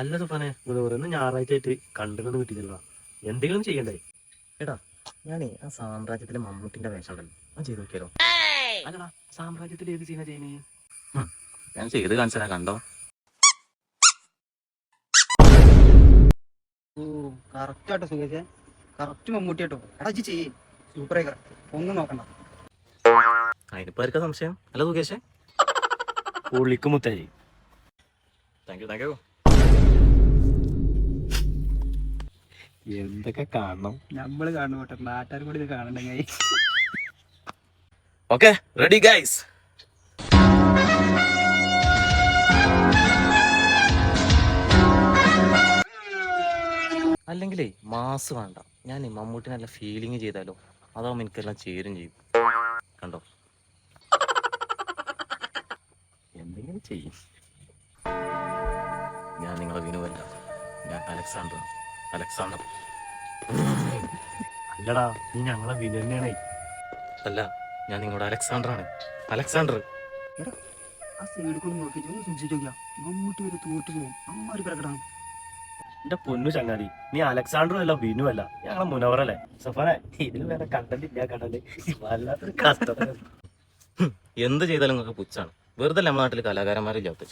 അല്ല സുഫാനെ ഇന്ന് ഞായറാഴ്ച ആയിട്ട് കണ്ടുകൊണ്ട് കിട്ടിയില്ല. എന്തെങ്കിലും ചെയ്യണ്ടേ? എടാ ഞാനേ ആ സാമ്രാജ്യത്തിലെ മമ്മൂട്ടിന്റെ വേഷം ഉണ്ടല്ലോ ഞാൻ ചെയ്ത് നോക്കിയാലോ? അല്ലടാ, സാമ്രാജ്യത്തിൽ ഏത് ചെയ്യുന്ന ചെയ്യുന്നേ? ഞാൻ ചെയ്ത് കാണിച്ചാ കണ്ടോ? ഓ കറക്റ്റ് ആട്ടോ സുഖേഷേ, കറക്റ്റ് മമ്മൂട്ടി ആട്ടോ. എടാ ഇജ്ജ് ചെയ്യേ, സൂപ്പർ ആയി ഒന്നും നോക്കണ്ട. അതിനിപ്പോ ആർക്കാ സംശയം? അല്ല സുഖേഷേ? പുള്ളിക്ക് മുത്തായി. Thank you. എന്തൊക്കെ കാണണം? നമ്മള് കാണുന്നു കേട്ടോ, നാട്ടുകാർ കൂടി ഇത് കാണണ്ടെങ്കിൽ. Okay ready guys. അല്ലെങ്കിലേ മാസ് വേണ്ട, ഞാൻ മമ്മൂട്ടി നല്ല ഫീലിംഗ് ചെയ്താലോ? അതാവുമ്പോ എനിക്കെല്ലാം ചേരും ചെയ്യും. കണ്ടോ? എന്തെങ്കിലും ചെയ്യും. ഞാൻ നിങ്ങളെ വിനുവല്ല, ഞാൻ അലക്സാണ്ടർ. അല്ലടാ, നീ ഞങ്ങളെ വിനു തന്നെയാണേ. അല്ല, ഞാൻ നിങ്ങളുടെ അലക്സാണ്ടർ. എടാ ആ സൈഡിൽ കൂടി നോക്കിയിട്ട് ഒന്ന് സൂക്ഷിച്ച് നോക്കിയാ മമ്മൂട്ടി ഒരു തോറ്റു പോകും. അമ്മ പ്രകടനം. എന്റെ പൊന്നു ചങ്ങാതി, നീ അലക്സാണ്ടറും അല്ല വിനു അല്ല, ഞങ്ങളെ മുനവറല്ലേ. സുഫാനെ, ഇതിൽ വേറെ കണ്ടന്റ് വല്ലാത്തൊരു കഷ്ടത. എന്ത് ചെയ്താലും നിങ്ങൾക്ക് പുച്ഛാണ്. വെറുതെ നമ്മുടെ നാട്ടിൽ കലാകാരന്മാരില്ലാത്ത